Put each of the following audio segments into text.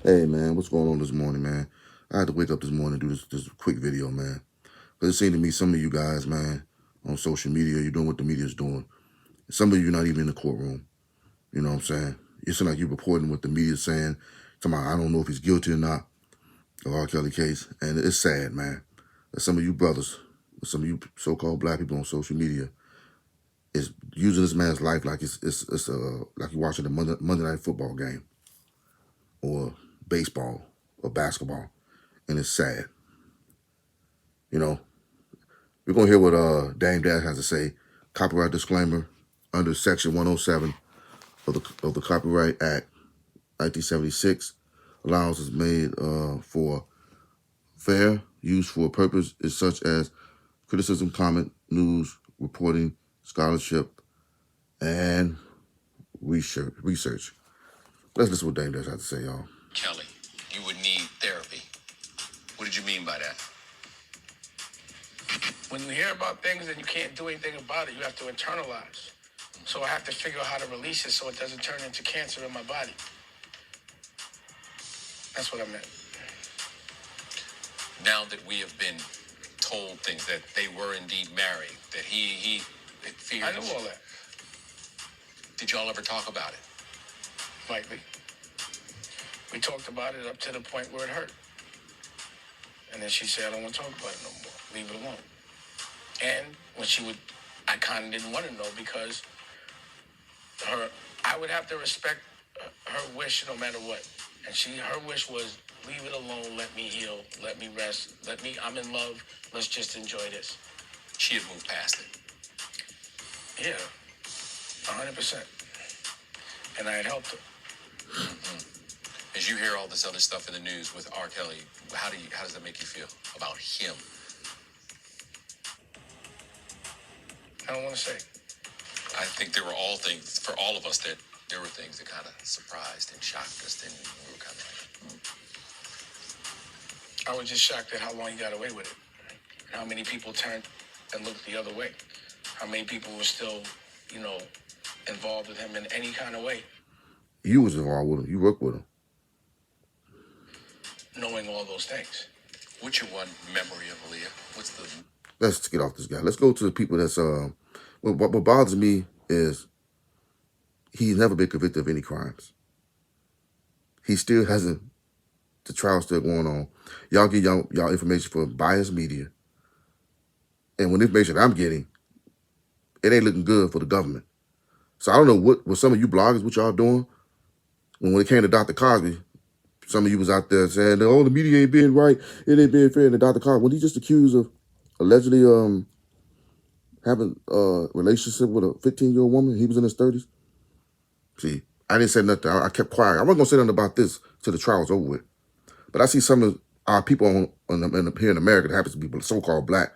Hey man, what's going on this morning, man? I had to wake up this morning and do this quick video, man. Because it seemed to me some of you guys, man, on social media, you're doing what the media's doing. Some of you not even in the courtroom. You know what I'm saying? It seems like you're reporting what the media's saying. I don't know if he's guilty or not of R. Kelly case. And it's sad, man. That some of you brothers, some of you so-called black people on social media is using this man's life like it's like you're watching a Monday night football game or baseball or basketball. And it's sad. You know, we're going to hear what Dame Dash has to say. Copyright disclaimer under Section 107 of the Copyright Act 1976. Allowance is made for fair use for a purpose is such as criticism, comment, news, reporting, scholarship, and research. Let's listen to what Dame Dash has to say, y'all. Kelly, you would need therapy. What did you mean by that? When you hear about things and you can't do anything about it, you have to internalize. So I have to figure out how to release it so it doesn't turn into cancer in my body. That's what I meant. Now that we have been told things that they were indeed married, that he feared. I knew all that. Did y'all ever talk about it? Lightly. We talked about it up to the point where it hurt. And then she said, I don't want to talk about it no more. Leave it alone. And when I kind of didn't want to know because I would have to respect her wish no matter what. And her wish was, leave it alone, let me heal, let me rest, I'm in love, let's just enjoy this. She had moved past it. Yeah, 100%. And I had helped her. Mm-hmm. As you hear all this other stuff in the news with R. Kelly, how does that make you feel about him? I don't want to say. I think there were all things, for all of us, that there were things that kind of surprised and shocked us, and we were kind of like, I was just shocked at how long he got away with it. How many people turned and looked the other way. How many people were still, involved with him in any kind of way. You was involved with him. You worked with him. Knowing all those things. What's your one memory of Aaliyah? Let's get off this guy. Let's go to the people that's what bothers me is he's never been convicted of any crimes. He still hasn't. The trial's still going on. Y'all get y'all information for biased media. And when the information I'm getting, it ain't looking good for the government. So I don't know what some of you bloggers, what y'all doing. When it came to Dr. Cosby, some of you was out there saying, oh, the media ain't being right, it ain't being fair. And Dr. Cosby, when he just accused of allegedly having a relationship with a 15-year-old woman, he was in his 30s. See, I didn't say nothing. I kept quiet. I wasn't gonna say nothing about this till the trial was over with. But I see some of our people here in America that happens to be so-called black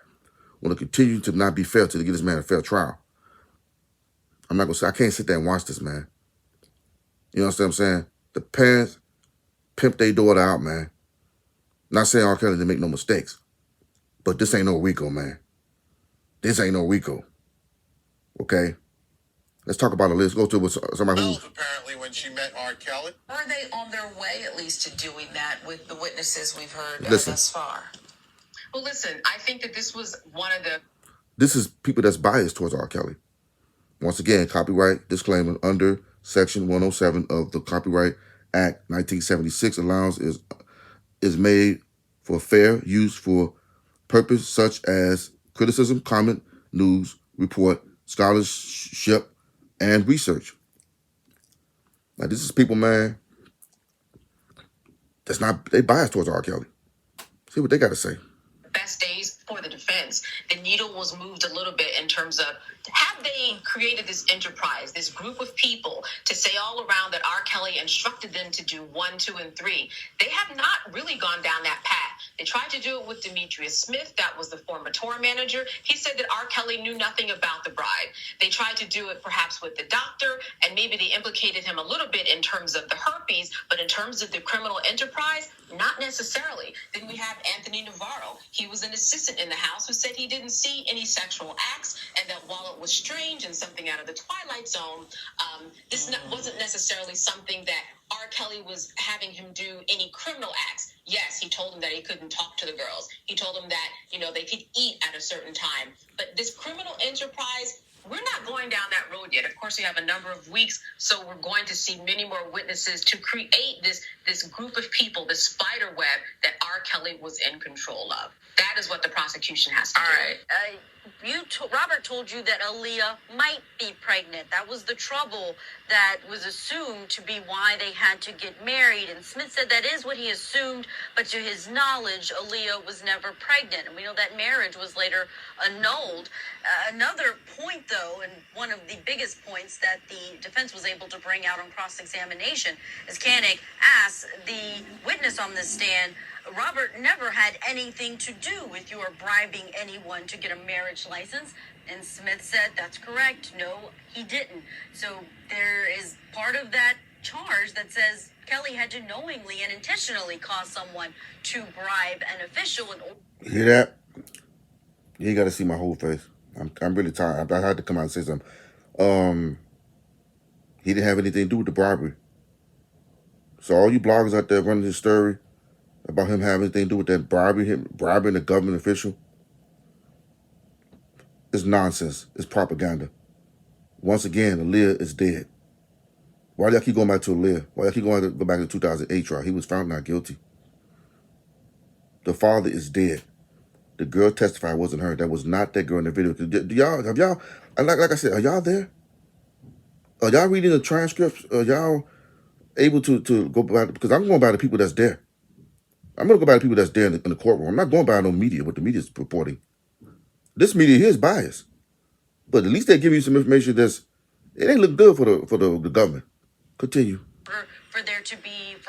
want to continue to not be fair till they get this man a fair trial. I'm not gonna say I can't sit there and watch this, man. You know what I'm saying? The parents pimp their daughter out, man. Not saying R. Kelly didn't make no mistakes, but this ain't no Rico, man. This ain't no Rico. Okay? Let's talk about it. Let's go to somebody who's... Apparently when she met R. Kelly. Are they on their way, at least, to doing that with the witnesses we've heard thus far? Well, listen, I think that this was one of the... This is people that's biased towards R. Kelly. Once again, copyright disclaimer under Section 107 of the Copyright Act 1976. Allowance is made for fair use for purpose such as criticism, comment, news, report, scholarship, and research. Now, this is people, man, they biased towards R. Kelly. See what they got to say. Best days for the defense. The needle was moved a little bit in terms of, have they created this enterprise, this group of people to say all around that R. Kelly instructed them to do 1, 2, and 3? They have not really gone down that path. They tried to do it with Demetrius Smith. That was the former tour manager. He said that R. Kelly knew nothing about the bride. They tried to do it perhaps with the doctor, and maybe they implicated him a little bit in terms of the herpes, but in terms of the criminal enterprise, not necessarily. Then we have Anthony Navarro. He was an assistant in the house who said he didn't see any sexual acts, and that while it was strange and something out of the Twilight Zone, this wasn't necessarily something that R. Kelly was having him do any criminal acts. Yes, he told him that he couldn't talk to the girls. He told him that, they could eat at a certain time. But this criminal enterprise, we're not going down that road yet. Of course, we have a number of weeks, so we're going to see many more witnesses to create this group of people, this spider web that R. Kelly was in control of. That is what the prosecution has to do. All right. Robert told you that Aaliyah might be pregnant. That was the trouble that was assumed to be why they had to get married. And Smith said that is what he assumed, but to his knowledge, Aaliyah was never pregnant. And we know that marriage was later annulled. Another point, though, and one of the biggest points that the defense was able to bring out on cross-examination, as Koenig asked the witness on the stand, Robert never had anything to do with your bribing anyone to get a marriage license. And Smith said, that's correct. No, he didn't. So there is part of that charge that says Kelly had to knowingly and intentionally cause someone to bribe an official. You hear that? You ain't got to see my whole face. I'm really tired. I had to come out and say something. He didn't have anything to do with the bribery. So all you bloggers out there running this story about him having anything to do with that bribing a government official, it's nonsense. It's propaganda. Once again, Aaliyah is dead. Why do y'all keep going back to Aaliyah? Why y'all keep going to go back to the 2008 trial? He was found not guilty. The father is dead. The girl testified wasn't her. That was not that girl in the video. Have y'all, like I said, are y'all there? Are y'all reading the transcripts? Are y'all able to go by, because I'm going by the people that's there. I'm going to go by the people that's there in the courtroom. I'm not going by no media, what the media is reporting. This media here is biased. But at least they give you some information it ain't look good for the government. Continue. For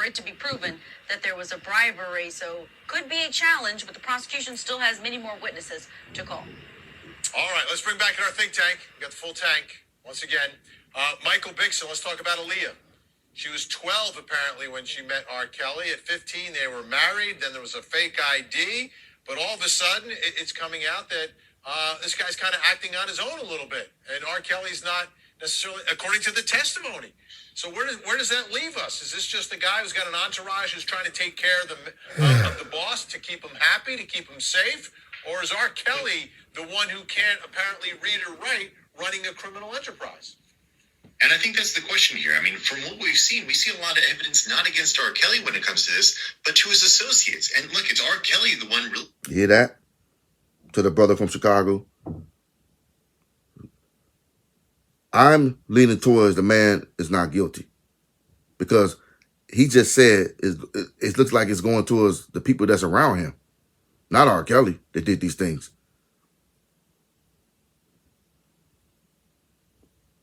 it to be proven that there was a bribery, so could be a challenge, but the prosecution still has many more witnesses to call. All right, let's bring back in our think tank. We got the full tank once again. Michael Bixon, let's talk about Aaliyah. She was 12 apparently when she met R. Kelly. At 15, they were married. Then there was a fake ID. But all of a sudden, it's coming out that this guy's kind of acting on his own a little bit. And R. Kelly's not necessarily, according to the testimony. So where does that leave us? Is this just a guy who's got an entourage who's trying to take care of the boss to keep him happy, to keep him safe? Or is R. Kelly the one who can't apparently read or write running a criminal enterprise? And I think that's the question here. I mean, from what we've seen, we see a lot of evidence not against R. Kelly when it comes to this, but to his associates. And look, it's R. Kelly the one really. You hear that? To the brother from Chicago. I'm leaning towards the man is not guilty. Because he just said it looks like it's going towards the people that's around him. Not R. Kelly that did these things.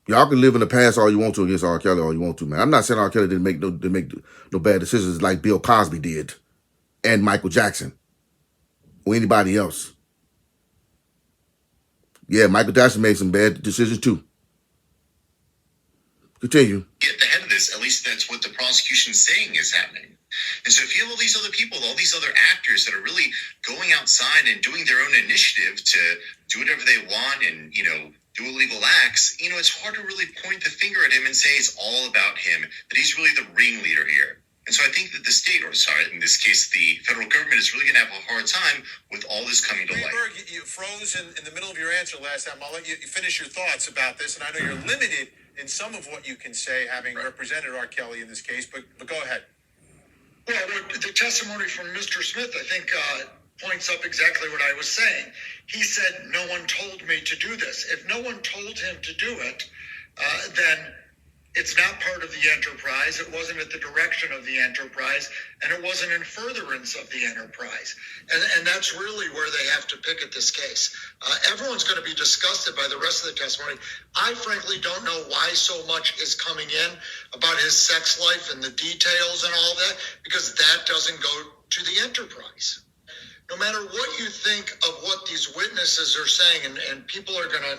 Y'all can live in the past all you want to against R. Kelly all you want to, man. I'm not saying R. Kelly didn't make no bad decisions like Bill Cosby did and Michael Jackson or anybody else. Yeah, Michael Jackson made some bad decisions too. Continue. Get the head of this. At least that's what the prosecution's saying is happening. And so if you have all these other people, all these other actors that are really going outside and doing their own initiative to do whatever they want and, do illegal acts, it's hard to really point the finger at him and say it's all about him, that he's really the ringleader here. And so I think that the state, in this case, the federal government is really going to have a hard time with all this coming to light. Greenberg, you froze in the middle of your answer last time. I'll let you finish your thoughts about this, and I know you're limited in some of what you can say, having represented R. Kelly in this case, but go ahead. Well, the testimony from Mr. Smith, I think, points up exactly what I was saying. He said, no one told me to do this. If no one told him to do it, then it's not part of the enterprise. It wasn't at the direction of the enterprise, and it wasn't in furtherance of the enterprise. And that's really where they have to pick at this case. Everyone's going to be disgusted by the rest of the testimony. I frankly don't know why so much is coming in about his sex life and the details and all that, because that doesn't go to the enterprise. No matter what you think of what these witnesses are saying, and people are going to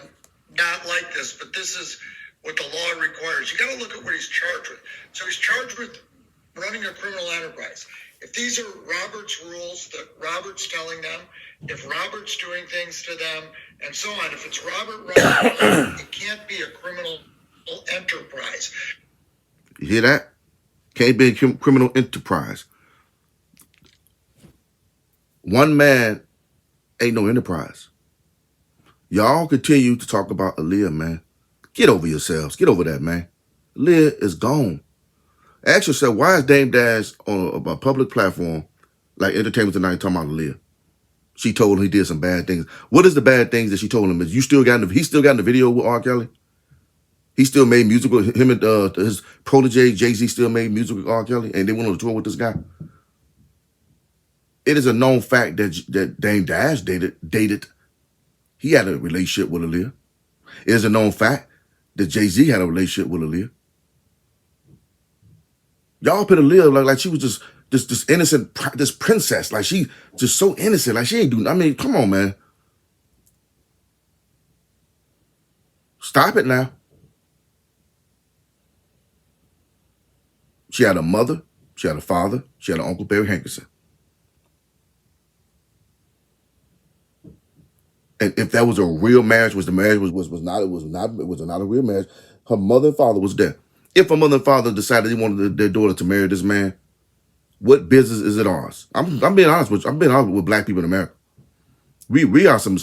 not like this, but this is what the law requires. You got to look at what he's charged with. So he's charged with running a criminal enterprise. If these are Robert's rules that Robert's telling them, if Robert's doing things to them, and so on, if it's Robert, it can't be a criminal enterprise. You hear that? Can't be a criminal enterprise. One man ain't no enterprise. Y'all continue to talk about Aaliyah, man. Get over yourselves. Get over that, man. Aaliyah is gone. Ask yourself, why is Dame Dash on a public platform like Entertainment Tonight talking about Aaliyah? She told him he did some bad things. What is the bad things that she told him? Is he still got in the video with R. Kelly? He still made music with him and his protege Jay-Z still made music with R. Kelly, and they went on a tour with this guy. It is a known fact that Dame Dash dated. He had a relationship with Aaliyah. It is a known fact that Jay-Z had a relationship with Aaliyah. Y'all put Aaliyah like she was just this innocent, this princess. Like she just so innocent. Like she ain't doing. I mean, come on, man. Stop it now. She had a mother. She had a father. She had an Uncle Barry Hankerson. And if that was a real marriage, was not a real marriage, her mother and father was there. If her mother and father decided they wanted their daughter to marry this man, what business is it ours? I'm being honest with you. I'm being honest with black people in America. We are some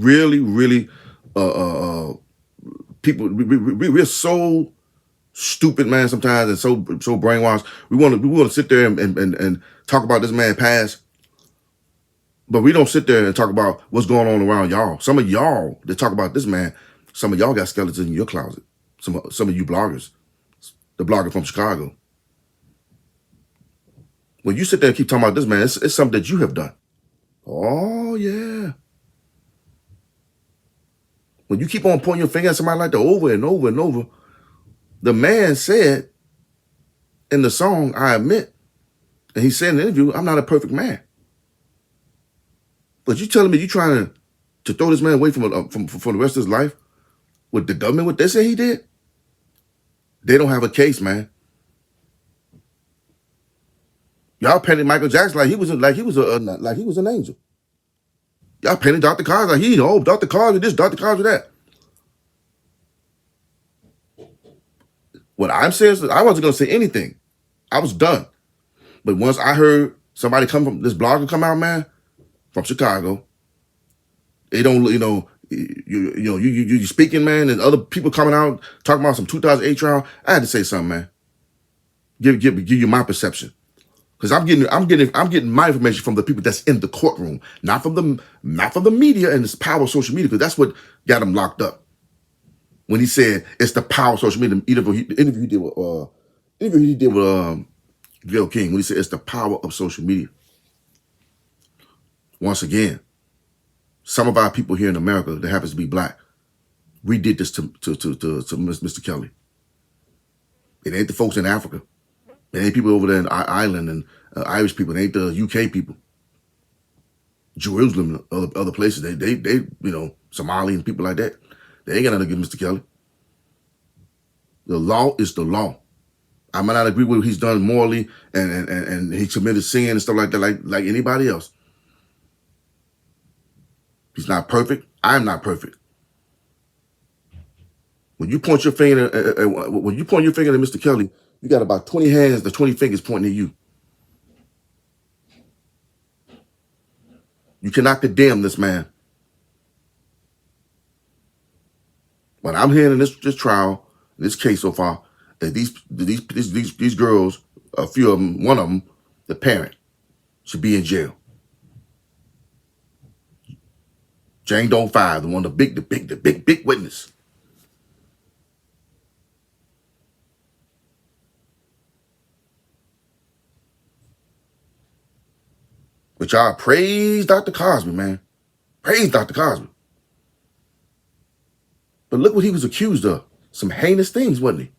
really people. We're so stupid, man. Sometimes and so brainwashed. We want to sit there and talk about this man's past. But we don't sit there and talk about what's going on around y'all. Some of y'all that talk about this man, some of y'all got skeletons in your closet. Some of you bloggers, the blogger from Chicago. When you sit there and keep talking about this man, it's something that you have done. Oh, yeah. When you keep on pointing your finger at somebody like that over and over and over, the man said in the song, I admit, and he said in the interview, I'm not a perfect man. But you telling me you trying to throw this man away from the rest of his life with the government, what they say he did? They don't have a case, man. Y'all painted Michael Jackson like he was an angel. Y'all painted Dr. Cosby like Dr. Cosby this, Dr. Cosby that. What I'm saying is I wasn't gonna say anything. I was done. But once I heard somebody this blogger come out, man, from Chicago, they don't, you speaking, man, and other people coming out talking about some 2008 trial. I had to say something, man. Give you my perception, because I'm getting my information from the people that's in the courtroom, not from the media and this power of social media, because that's what got him locked up. When he said it's the power of social media, the interview he did with Gayle King, when he said it's the power of social media. Once again, some of our people here in America that happens to be black, we did this to Mr. Kelly. It ain't the folks in Africa. It ain't people over there in Ireland and Irish people. It ain't the UK people. Jerusalem, other places. They Somali and people like that. They ain't got nothing to give Mr. Kelly. The law is the law. I might not agree with what he's done morally and he committed sin and stuff like that, like anybody else. He's not perfect. I'm not perfect. When you point your finger at Mr. Kelly, you got about 20 hands, the 20 fingers pointing at you. You cannot condemn this man. What I'm hearing in this trial, this case so far, that these girls, a few of them, one of them, the parent, should be in jail. Jane Doe 5, the one, the big witness. But y'all praise Dr. Cosby, man. Praise Dr. Cosby. But look what he was accused of. Some heinous things, wasn't he?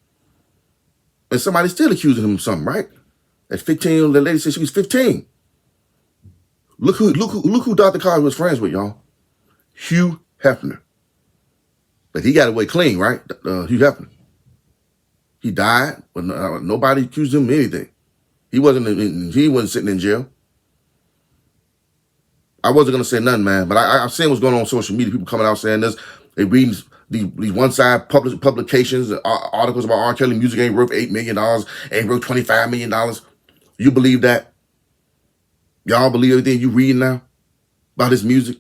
And somebody's still accusing him of something, right? At 15, the lady said she was 15. Look who Dr. Cosby was friends with, y'all. Hugh Hefner. But he got away clean, right? Hugh Hefner. He died, but nobody accused him of anything. He wasn't sitting in jail. I wasn't gonna say nothing, man. But I've seen what's going on social media. People coming out saying this. They reading these one-side publications, articles about R. Kelly music ain't worth $8 million, ain't worth $25 million. You believe that? Y'all believe everything you read now about his music,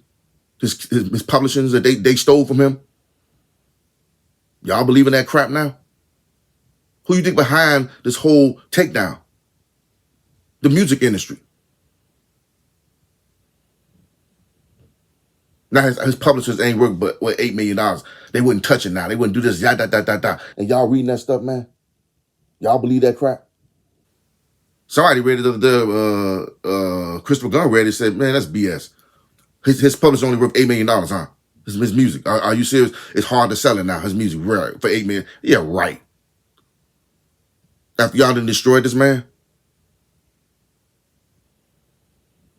his publishings that they stole from him? Y'all believe in that crap now? Who you think behind this whole takedown? The music industry. Now his publishers ain't worth but what, $8 million. They wouldn't touch it now. They wouldn't do this, And y'all reading that stuff, man? Y'all believe that crap? Somebody read it, Christopher Gunn read it, said, man, that's BS. His publisher only worth $8 million, huh? His music. Are you serious? It's hard to sell it now, his music, right? For $8 million. Yeah, right. After y'all done destroyed this man,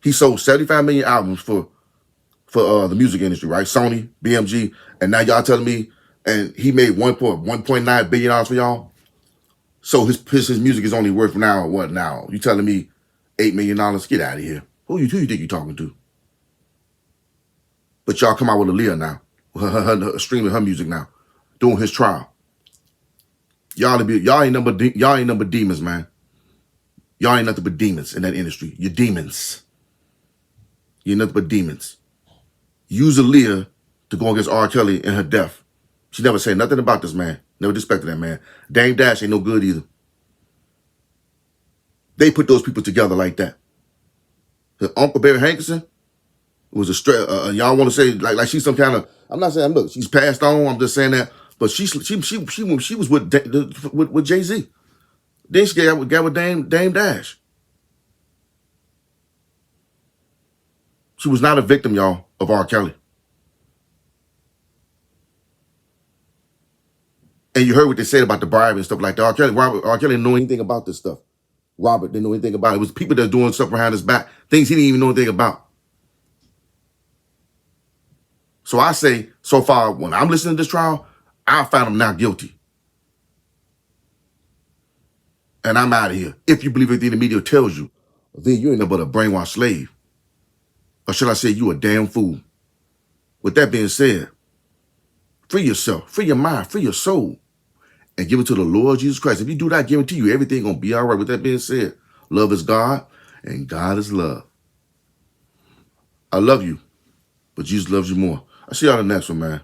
he sold 75 million albums for the music industry, right? Sony, BMG, and now y'all telling me, and he made $1.9 billion for y'all. So his music is only worth now what now? You telling me $8 million? Get out of here. Who you think you talking to? But y'all come out with Aaliyah now, her streaming her music now, doing his trial. Y'all ain't number demons, man. Y'all ain't nothing but demons in that industry. You're demons. You're nothing but demons. Use Aaliyah to go against R. Kelly and her death. She never said nothing about this man. Never respected that man. Dame Dash ain't no good either. They put those people together like that. Her Uncle Barry Hankerson was a straight. Y'all want to say like she's some kind of. I'm not saying look, she's passed on. I'm just saying that. But she was with Jay-Z. Then she got with Dame Dash. She was not a victim, y'all, of R. Kelly. And you heard what they said about the bribe and stuff like that. R. Kelly didn't know anything about this stuff. Robert didn't know anything about it. It was people that were doing stuff behind his back, things he didn't even know anything about. So I say, so far, when I'm listening to this trial, I found him now guilty. And I'm out of here. If you believe everything the media tells you, then you ain't nothing but a brainwashed slave. Or should I say you a damn fool? With that being said, free yourself, free your mind, free your soul, and give it to the Lord Jesus Christ. If you do that, I guarantee you everything going to be all right. With that being said, love is God, and God is love. I love you, but Jesus loves you more. I'll see y'all in the next one, man.